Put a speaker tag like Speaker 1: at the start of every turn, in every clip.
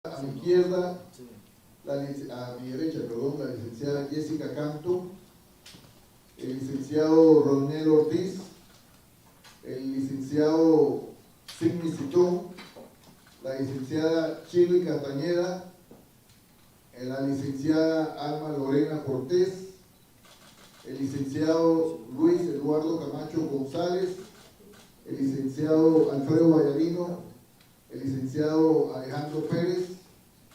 Speaker 1: A mi izquierda, a mi derecha, perdón, la licenciada Jessica Canto, el licenciado Ronel Ortiz, el licenciado Sigmi Citón, la licenciada Shirley Castañeda, la licenciada Alma Lorena Cortés, el licenciado Luis Eduardo Camacho González, el licenciado Alfredo Vallarino, el licenciado Alejandro Pérez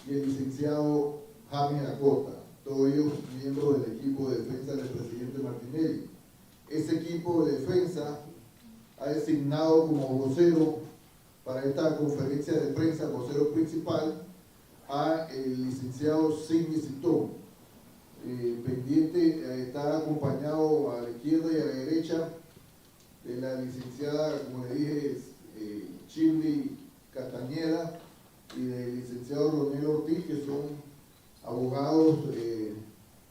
Speaker 1: y el licenciado Jaime Acosta, todos ellos miembros del equipo de defensa del presidente Martinelli. Ese equipo de defensa ha designado como vocero para esta conferencia de prensa, vocero principal, a el licenciado Sigmi Citón. Pendiente, está acompañado a la izquierda y a la derecha de la licenciada, como le dije, Shirley Castañeda y del licenciado Ronel Ortiz, que son abogados,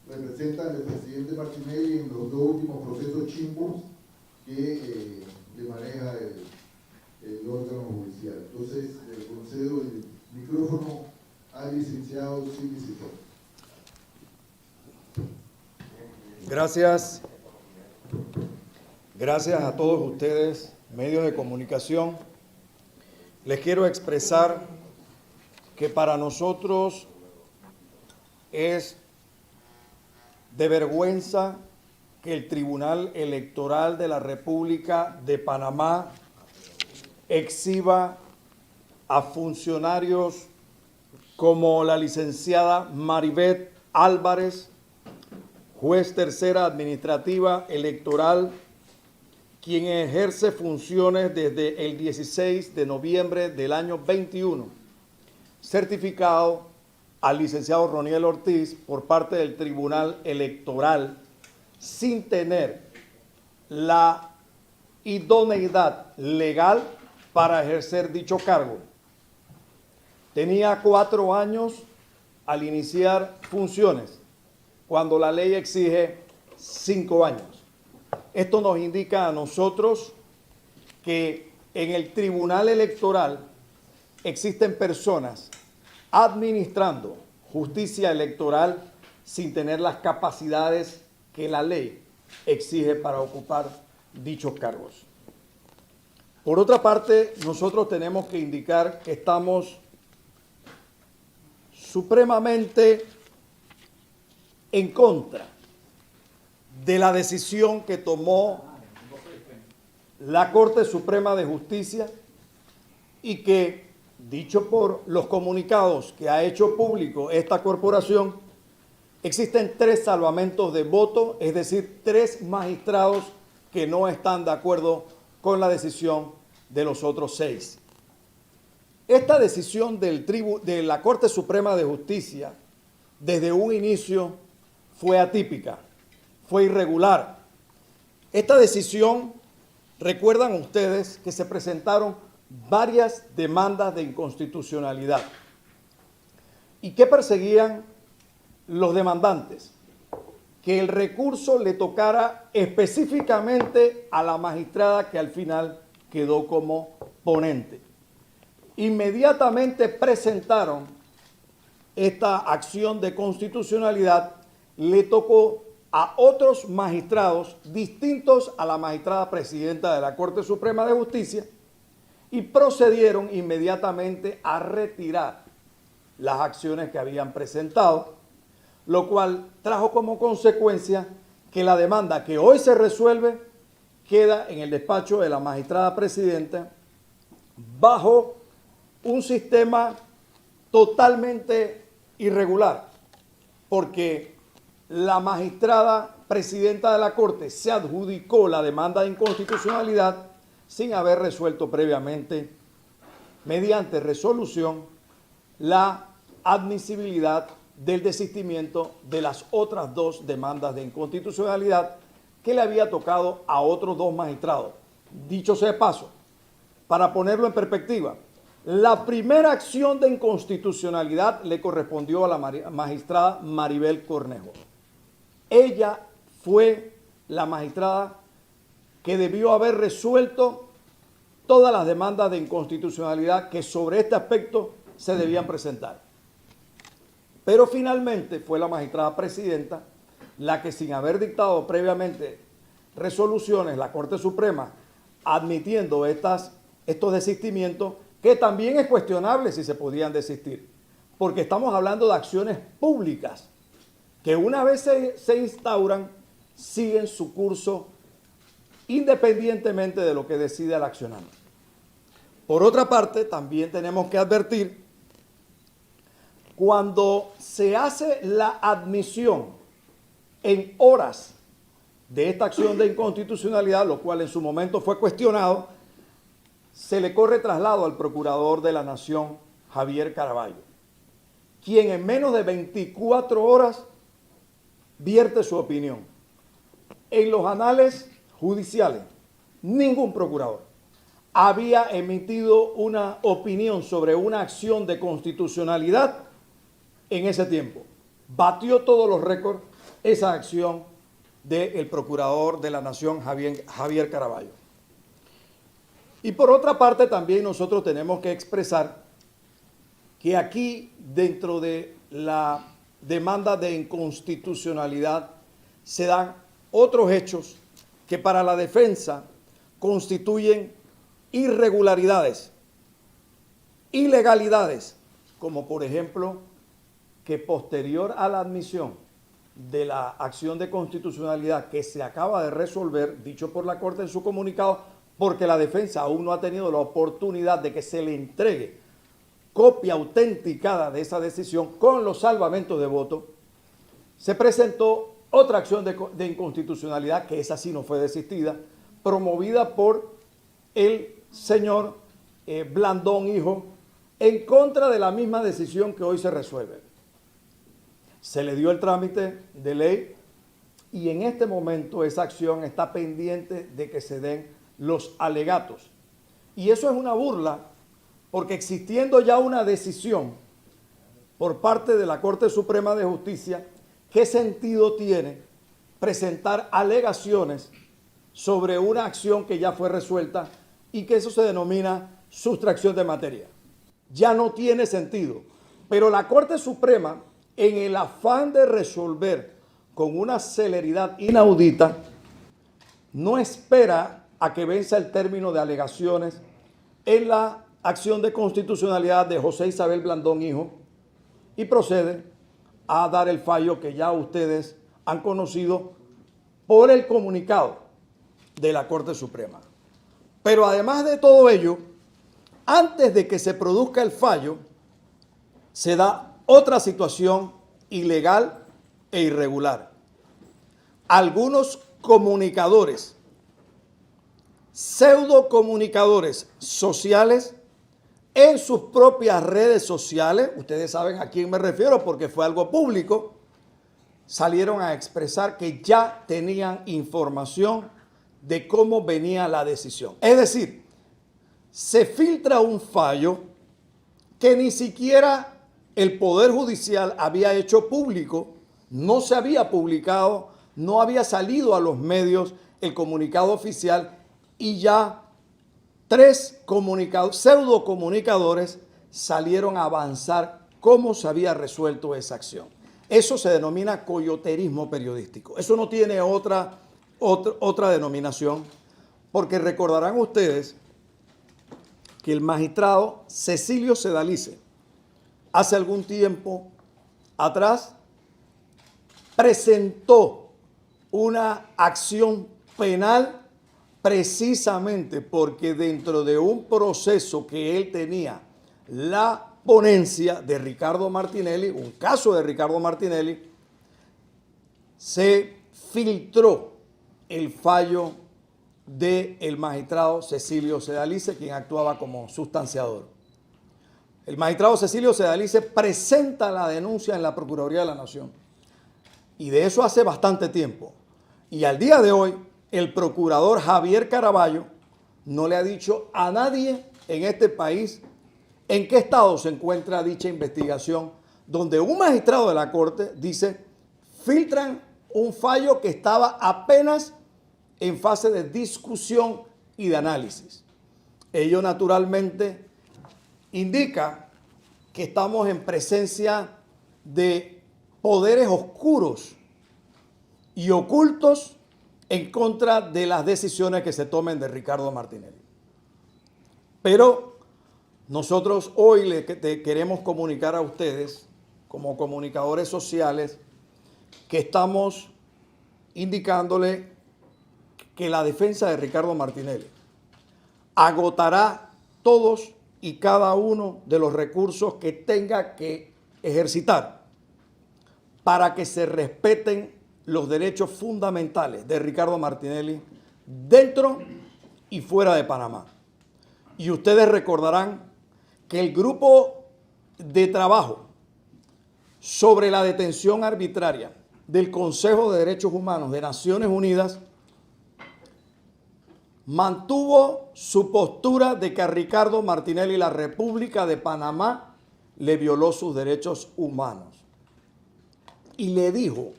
Speaker 1: representan al presidente Martinelli en los dos últimos procesos chimbos que le maneja el órgano judicial. Entonces, concedo el micrófono al licenciado Sigmi Citón.
Speaker 2: Gracias. Gracias a todos ustedes, medios de comunicación. Les quiero expresar que para nosotros es de vergüenza que el Tribunal Electoral de la República de Panamá exhiba a funcionarios como la licenciada Maribeth Álvarez, juez tercera administrativa electoral, quien ejerce funciones desde el 16 de noviembre del año 21, certificado al licenciado Ronel Ortiz por parte del Tribunal Electoral sin tener la idoneidad legal para ejercer dicho cargo. Tenía 4 años al iniciar funciones, cuando la ley exige 5 años. Esto nos indica a nosotros que en el Tribunal Electoral existen personas administrando justicia electoral sin tener las capacidades que la ley exige para ocupar dichos cargos. Por otra parte, nosotros tenemos que indicar que estamos supremamente en contra de la decisión que tomó la Corte Suprema de Justicia y que, dicho por los comunicados que ha hecho público esta corporación, existen 3 salvamentos de voto, es decir, 3 magistrados que no están de acuerdo con la decisión de los otros 6. Esta decisión de la Corte Suprema de Justicia, desde un inicio, fue atípica, fue irregular. Esta decisión, recuerdan ustedes que se presentaron varias demandas de inconstitucionalidad. ¿Y qué perseguían los demandantes? Que el recurso le tocara específicamente a la magistrada que al final quedó como ponente. Inmediatamente presentaron esta acción de constitucionalidad, le tocó a otros magistrados distintos a la magistrada presidenta de la Corte Suprema de Justicia y procedieron inmediatamente a retirar las acciones que habían presentado, lo cual trajo como consecuencia que la demanda que hoy se resuelve queda en el despacho de la magistrada presidenta bajo un sistema totalmente irregular, porque la magistrada presidenta de la Corte se adjudicó la demanda de inconstitucionalidad sin haber resuelto previamente, mediante resolución, la admisibilidad del desistimiento de las otras 2 demandas de inconstitucionalidad que le había tocado a otros 2 magistrados. Dicho sea de paso, para ponerlo en perspectiva, la primera acción de inconstitucionalidad le correspondió a la magistrada Maribel Cornejo. Ella fue la magistrada que debió haber resuelto todas las demandas de inconstitucionalidad que sobre este aspecto se debían presentar. Pero finalmente fue la magistrada presidenta la que, sin haber dictado previamente resoluciones, la Corte Suprema, admitiendo estos desistimientos, que también es cuestionable si se podían desistir, porque estamos hablando de acciones públicas que una vez se instauran, siguen su curso independientemente de lo que decida el accionante. Por otra parte, también tenemos que advertir, cuando se hace la admisión en horas de esta acción de inconstitucionalidad, lo cual en su momento fue cuestionado, se le corre traslado al Procurador de la Nación, Javier Caraballo, quien en menos de 24 horas vierte su opinión. En los anales judiciales, ningún procurador había emitido una opinión sobre una acción de constitucionalidad en ese tiempo. Batió todos los récords esa acción del Procurador de la Nación, Javier Caraballo. Y por otra parte, también nosotros tenemos que expresar que aquí, dentro de la demanda de inconstitucionalidad, se dan otros hechos que para la defensa constituyen irregularidades, ilegalidades, como por ejemplo que posterior a la admisión de la acción de constitucionalidad que se acaba de resolver, dicho por la Corte en su comunicado, porque la defensa aún no ha tenido la oportunidad de que se le entregue copia autenticada de esa decisión con los salvamentos de voto, se presentó otra acción de inconstitucionalidad, que esa sí no fue desistida, promovida por el señor Blandón Hijo, en contra de la misma decisión que hoy se resuelve. Se le dio el trámite de ley y en este momento esa acción está pendiente de que se den los alegatos. Y eso es una burla, porque existiendo ya una decisión por parte de la Corte Suprema de Justicia, ¿qué sentido tiene presentar alegaciones sobre una acción que ya fue resuelta y que eso se denomina sustracción de materia? Ya no tiene sentido. Pero la Corte Suprema, en el afán de resolver con una celeridad inaudita, no espera a que venza el término de alegaciones en la acción de constitucionalidad de José Isabel Blandón Hijo y procede a dar el fallo que ya ustedes han conocido por el comunicado de la Corte Suprema. Pero además de todo ello, antes de que se produzca el fallo, se da otra situación ilegal e irregular. Algunos comunicadores, pseudocomunicadores sociales, en sus propias redes sociales, ustedes saben a quién me refiero porque fue algo público, salieron a expresar que ya tenían información de cómo venía la decisión. Es decir, se filtra un fallo que ni siquiera el Poder Judicial había hecho público, no se había publicado, no había salido a los medios el comunicado oficial y ya 3 pseudocomunicadores salieron a avanzar cómo se había resuelto esa acción. Eso se denomina coyoterismo periodístico. Eso no tiene otra denominación, porque recordarán ustedes que el magistrado Cecilio Sedalice hace algún tiempo atrás presentó una acción penal precisamente porque dentro de un proceso que él tenía, la ponencia de Ricardo Martinelli, un caso de Ricardo Martinelli, se filtró el fallo del magistrado Cecilio Sedalice, quien actuaba como sustanciador. El magistrado Cecilio Sedalice presenta la denuncia en la Procuraduría de la Nación. Y de eso hace bastante tiempo. Y al día de hoy, el procurador Javier Caraballo no le ha dicho a nadie en este país en qué estado se encuentra dicha investigación, donde un magistrado de la Corte dice, filtran un fallo que estaba apenas en fase de discusión y de análisis. Ello naturalmente indica que estamos en presencia de poderes oscuros y ocultos en contra de las decisiones que se tomen de Ricardo Martinelli. Pero nosotros hoy queremos comunicar a ustedes, como comunicadores sociales, que estamos indicándole que la defensa de Ricardo Martinelli agotará todos y cada uno de los recursos que tenga que ejercitar para que se respeten los derechos fundamentales de Ricardo Martinelli dentro y fuera de Panamá. Y ustedes recordarán que el grupo de trabajo sobre la detención arbitraria del Consejo de Derechos Humanos de Naciones Unidas mantuvo su postura de que a Ricardo Martinelli la República de Panamá le violó sus derechos humanos. Y le dijo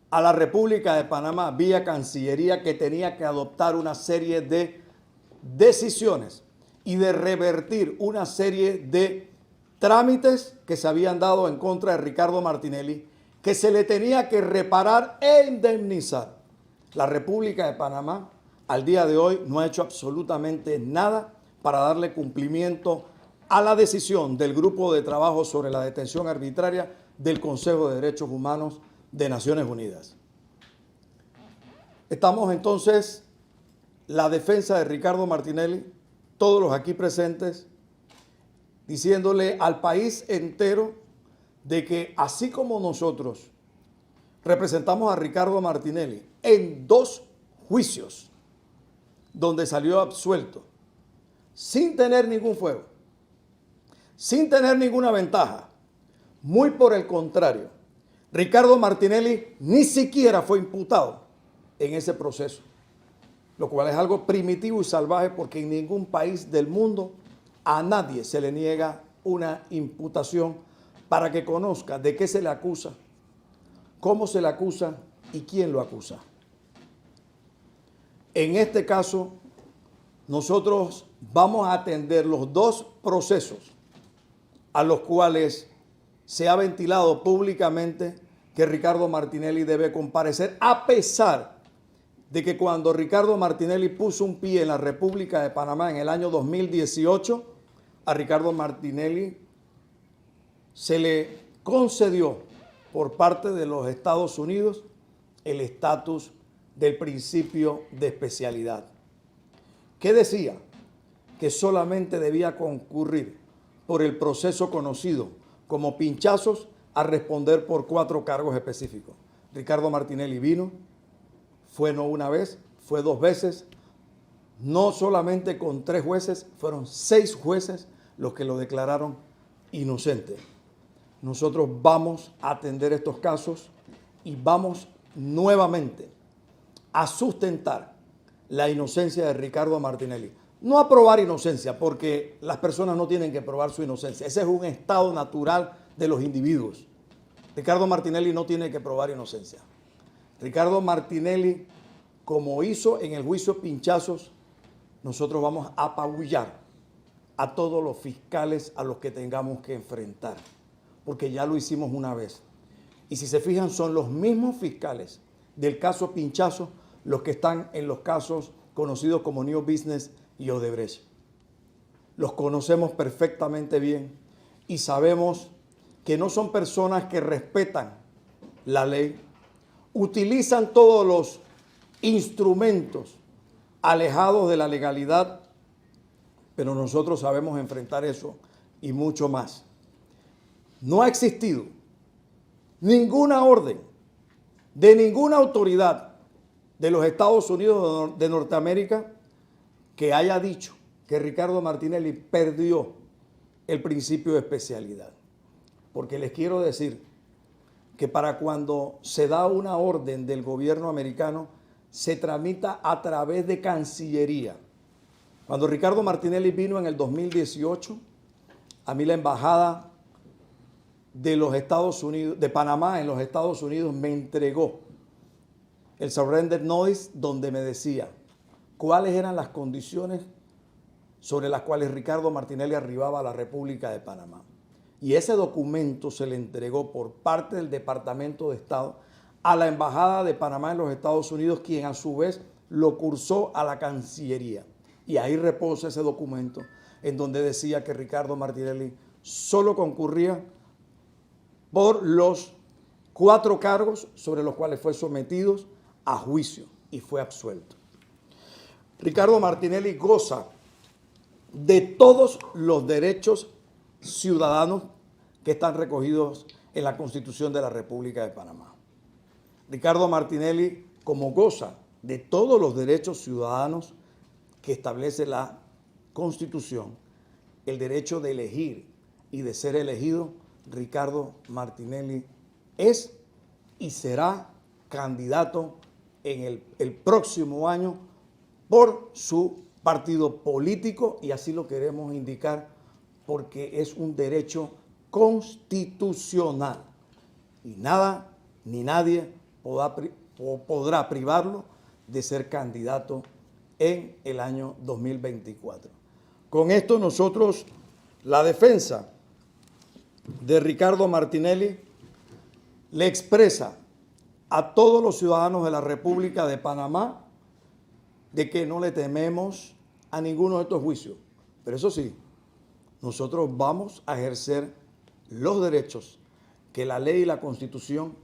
Speaker 2: a la República de Panamá, vía Cancillería, que tenía que adoptar una serie de decisiones y de revertir una serie de trámites que se habían dado en contra de Ricardo Martinelli, que se le tenía que reparar e indemnizar. La República de Panamá al día de hoy no ha hecho absolutamente nada para darle cumplimiento a la decisión del grupo de trabajo sobre la detención arbitraria del Consejo de Derechos Humanos de Naciones Unidas. Estamos entonces, la defensa de Ricardo Martinelli, todos los aquí presentes, diciéndole al país entero de que así como nosotros representamos a Ricardo Martinelli en 2 juicios donde salió absuelto, sin tener ningún fuero, sin tener ninguna ventaja, muy por el contrario, Ricardo Martinelli ni siquiera fue imputado en ese proceso, lo cual es algo primitivo y salvaje porque en ningún país del mundo a nadie se le niega una imputación para que conozca de qué se le acusa, cómo se le acusa y quién lo acusa. En este caso, nosotros vamos a atender los 2 procesos a los cuales se ha ventilado públicamente que Ricardo Martinelli debe comparecer, a pesar de que cuando Ricardo Martinelli puso un pie en la República de Panamá en el año 2018, a Ricardo Martinelli se le concedió por parte de los Estados Unidos el estatus del principio de especialidad, que decía que solamente debía concurrir por el proceso conocido como pinchazos a responder por 4 cargos específicos. Ricardo Martinelli vino, fue no una vez, fue 2 veces, no solamente con 3 jueces, fueron 6 jueces los que lo declararon inocente. Nosotros vamos a atender estos casos y vamos nuevamente a sustentar la inocencia de Ricardo Martinelli. No a probar inocencia, porque las personas no tienen que probar su inocencia. Ese es un estado natural de los individuos. Ricardo Martinelli no tiene que probar inocencia. Ricardo Martinelli, como hizo en el juicio Pinchazos, nosotros vamos a apabullar a todos los fiscales a los que tengamos que enfrentar, porque ya lo hicimos una vez. Y si se fijan, son los mismos fiscales del caso Pinchazos los que están en los casos conocidos como New Business y Odebrecht. Los conocemos perfectamente bien y sabemos que no son personas que respetan la ley, utilizan todos los instrumentos alejados de la legalidad, pero nosotros sabemos enfrentar eso y mucho más. No ha existido ninguna orden de ninguna autoridad de los Estados Unidos de Norteamérica que haya dicho que Ricardo Martinelli perdió el principio de especialidad. Porque les quiero decir que para cuando se da una orden del gobierno americano, se tramita a través de Cancillería. Cuando Ricardo Martinelli vino en el 2018, a mí la embajada de los Estados Unidos, de Panamá en los Estados Unidos, me entregó el surrender notice donde me decía cuáles eran las condiciones sobre las cuales Ricardo Martinelli arribaba a la República de Panamá. y ese documento se le entregó por parte del Departamento de Estado a la Embajada de Panamá en los Estados Unidos, quien a su vez lo cursó a la Cancillería. Y ahí reposa ese documento en donde decía que Ricardo Martinelli solo concurría por los 4 cargos sobre los cuales fue sometido a juicio y fue absuelto. Ricardo Martinelli goza de todos los derechos ciudadanos que están recogidos en la Constitución de la República de Panamá. Ricardo Martinelli, como goza de todos los derechos ciudadanos que establece la Constitución, el derecho de elegir y de ser elegido, Ricardo Martinelli es y será candidato en el próximo año por su partido político, y así lo queremos indicar porque es un derecho constitucional y nada ni nadie podrá privarlo de ser candidato en el año 2024. Con esto nosotros, la defensa de Ricardo Martinelli, le expresa a todos los ciudadanos de la República de Panamá de que no le tememos a ninguno de estos juicios. Pero eso sí, nosotros vamos a ejercer los derechos que la ley y la Constitución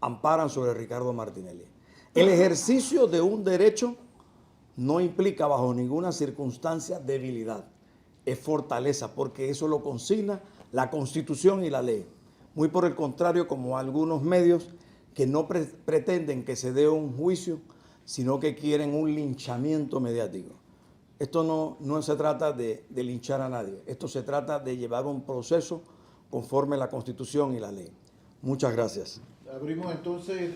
Speaker 2: amparan sobre Ricardo Martinelli. El ejercicio de un derecho no implica bajo ninguna circunstancia debilidad, es fortaleza, porque eso lo consigna la Constitución y la ley. Muy por el contrario, como algunos medios que no pretenden que se dé un juicio, sino que quieren un linchamiento mediático. Esto no se trata de linchar a nadie, esto se trata de llevar un proceso conforme a la Constitución y la ley. Muchas gracias.
Speaker 1: Abrimos entonces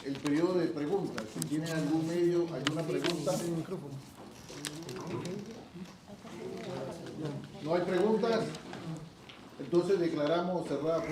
Speaker 1: el periodo de preguntas. Si tienen algún medio, alguna pregunta. No hay preguntas. Entonces declaramos cerrada.